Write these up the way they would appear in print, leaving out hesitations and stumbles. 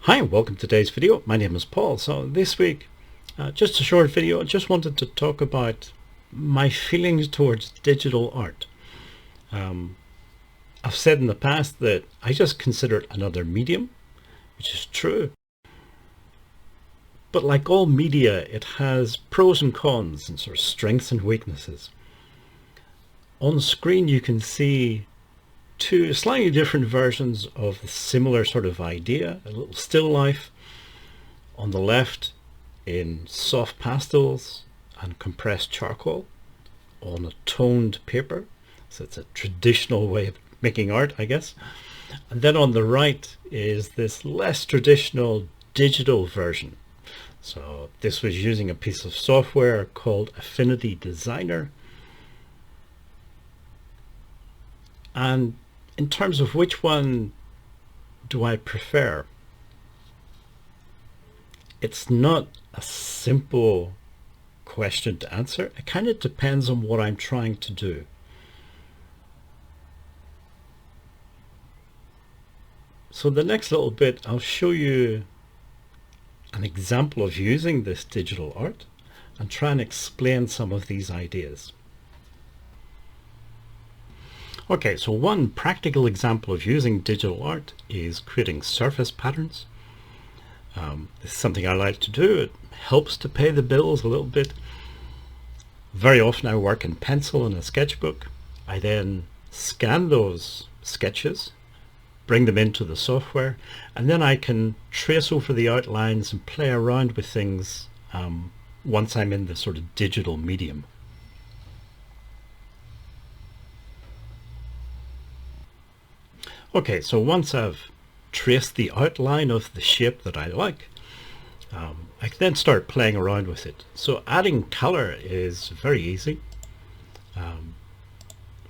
Hi and welcome to today's video. My name is Paul. So this week, just a short video. I just wanted to talk about my feelings towards digital art. I've said in the past that I just consider it another medium, which is true. But like all media, it has pros and cons and sort of strengths and weaknesses. On screen you can see two slightly different versions of the similar sort of idea, a little still life on the left in soft pastels and compressed charcoal on a toned paper. So it's a traditional way of making art, I guess. And then on the right is this less traditional digital version. So this was using a piece of software called Affinity Designer. And in terms of which one do I prefer, it's not a simple question to answer. It kind of depends on what I'm trying to do. So the next little bit, I'll show you an example of using this digital art and try and explain some of these ideas. Okay, so one practical example of using digital art is creating surface patterns. This is something I like to do. It helps to pay the bills a little bit. Very often I work in pencil in a sketchbook. I then scan those sketches, bring them into the software, and then I can trace over the outlines and play around with things once I'm in the sort of digital medium. Okay, so once I've traced the outline of the shape that I like, I can then start playing around with it. So adding color is very easy.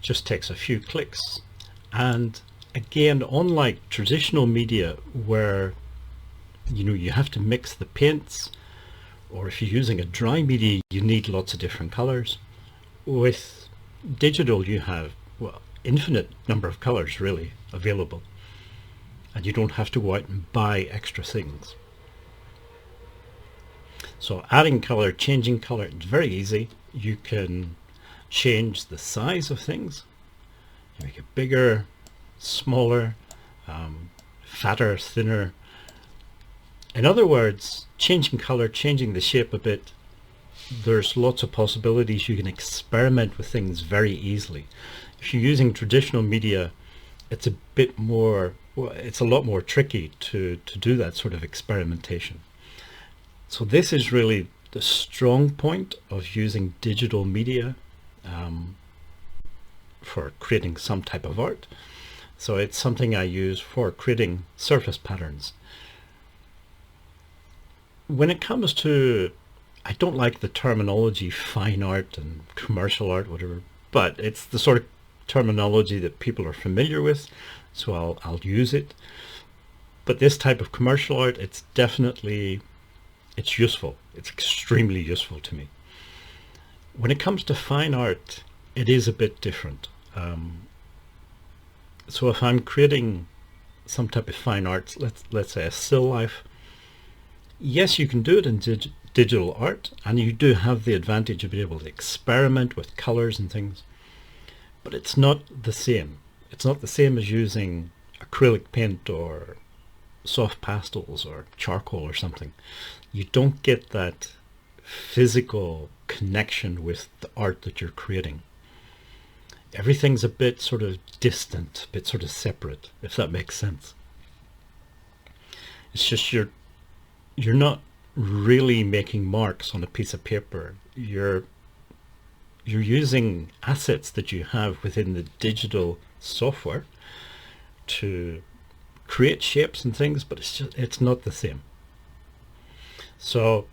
Just takes a few clicks. And again, unlike traditional media where you have to mix the paints, or if you're using a dry media, you need lots of different colors. With digital, you have, well, infinite number of colors really available, and you don't have to go out and buy extra things. So adding color, changing color, it's very easy. You can change the size of things. You make it bigger, smaller, fatter, thinner. In other words, changing color, changing the shape a bit. There's lots of possibilities. You can experiment with things very easily. If you're using traditional media, it's a bit more, well, it's a lot more tricky to do that sort of experimentation. So this is really the strong point of using digital media for creating some type of art. So it's something I use for creating surface patterns. When it comes to, I don't like the terminology fine art and commercial art, whatever, but it's the sort of terminology that people are familiar with, so I'll use it. But this type of commercial art, it's useful. It's extremely useful to me. When it comes to fine art, it is a bit different. So if I'm creating some type of fine art, let's say a still life, yes, you can do it in digital art, and you do have the advantage of being able to experiment with colors and things. But it's not the same. It's not the same as using acrylic paint or soft pastels or charcoal or something. You don't get that physical connection with the art that you're creating. Everything's a bit sort of distant, a bit sort of separate, if that makes sense. It's just you're not really making marks on a piece of paper. You're using assets that you have within the digital software to create shapes and things, but it's not the same. So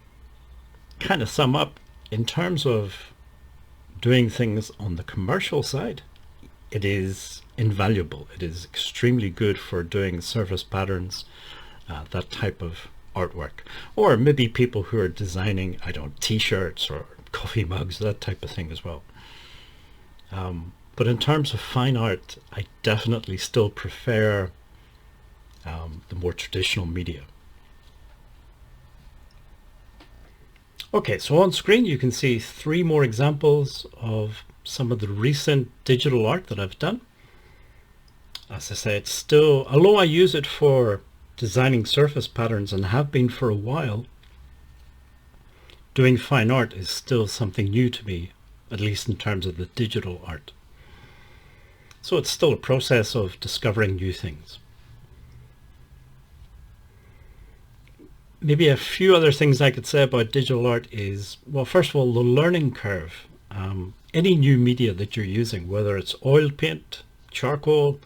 kind of sum up, in terms of doing things on the commercial side, it is invaluable. It is extremely good for doing surface patterns, that type of artwork, or maybe people who are designing, I don't know, t-shirts or coffee mugs, that type of thing as well. But in terms of fine art, I definitely still prefer the more traditional media. Okay, so on screen you can see 3 more examples of some of the recent digital art that I've done. As I say, it's still, although I use it for designing surface patterns and have been for a while, doing fine art is still something new to me, at least in terms of the digital art. So it's still a process of discovering new things. Maybe a few other things I could say about digital art is, well, first of all, the learning curve. Any new media that you're using, whether it's oil paint, charcoal,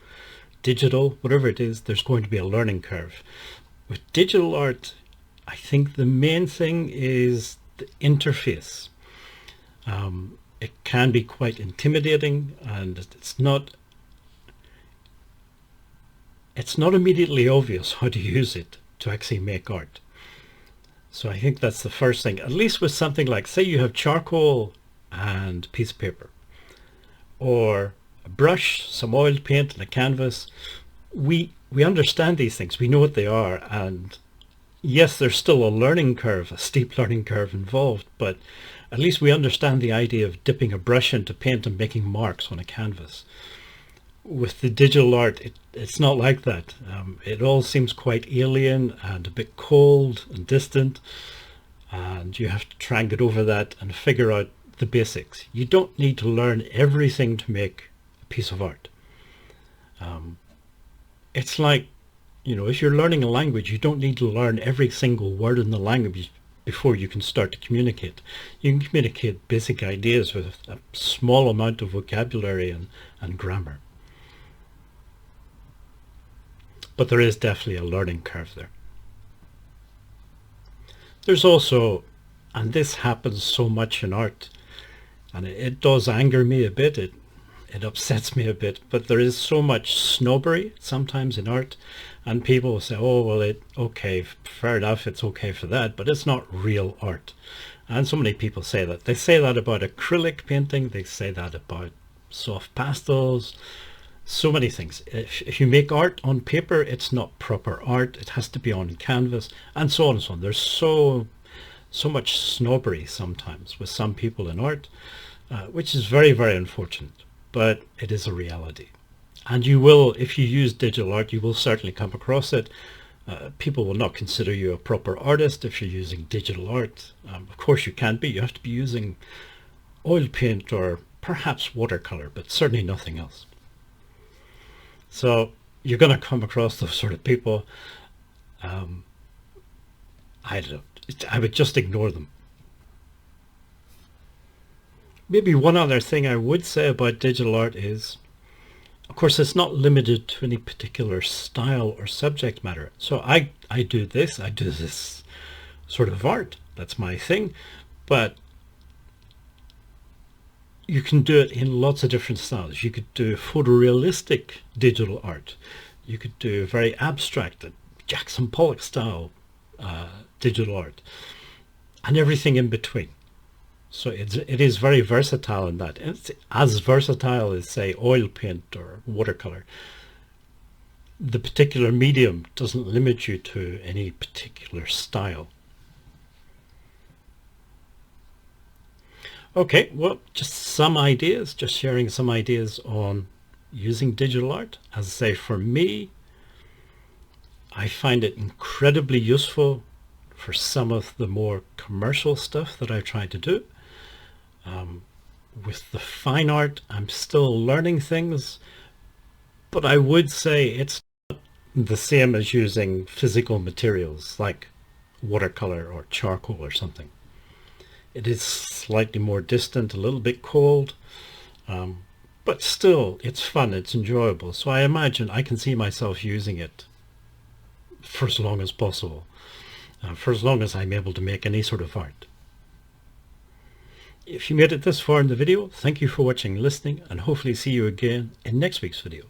digital, whatever it is, there's going to be a learning curve. With digital art, I think the main thing is the interface. It can be quite intimidating, and it's not immediately obvious how to use it to actually make art. So I think that's the first thing, at least with something like, say you have charcoal and a piece of paper, or a brush, some oil paint and a canvas. We understand these things, we know what they are, and yes, there's still a learning curve, a steep learning curve involved, but at least we understand the idea of dipping a brush into paint and making marks on a canvas. With the digital art, it's not like that. It all seems quite alien and a bit cold and distant, and you have to try and get over that and figure out the basics. You don't need to learn everything to make a piece of art. It's like, if you're learning a language, you don't need to learn every single word in the language before you can start to communicate. You can communicate basic ideas with a small amount of vocabulary and grammar. But there is definitely a learning curve there. There's also, and this happens so much in art, and it does anger me a bit, it upsets me a bit, but there is so much snobbery sometimes in art, and people will say, oh, well, okay, fair enough, it's okay for that, but it's not real art. And so many people say that. They say that about acrylic painting, they say that about soft pastels, so many things. If you make art on paper, it's not proper art. It has to be on canvas, and so on and so on. There's so much snobbery sometimes with some people in art, which is very, very unfortunate, but it is a reality. And you will, if you use digital art, you will certainly come across it. People will not consider you a proper artist if you're using digital art. Of course you can't be. You have to be using oil paint or perhaps watercolor, but certainly nothing else. So you're going to come across those sort of people. I don't know. I would just ignore them. Maybe one other thing I would say about digital art is, of course, it's not limited to any particular style or subject matter. So I do this sort of art. That's my thing. But you can do it in lots of different styles. You could do photorealistic digital art. You could do very abstract, Jackson Pollock style digital art, and everything in between. So it is very versatile in that. It's as versatile as, say, oil paint or watercolor. The particular medium doesn't limit you to any particular style. Okay, well, just sharing some ideas on using digital art. As I say, for me, I find it incredibly useful for some of the more commercial stuff that I try to do. With the fine art, I'm still learning things, but I would say it's not the same as using physical materials like watercolor or charcoal or something. It is slightly more distant, a little bit cold, but still it's fun, it's enjoyable. So I imagine I can see myself using it for as long as possible, for as long as I'm able to make any sort of art. If you made it this far in the video, thank you for watching and listening, and hopefully see you again in next week's video.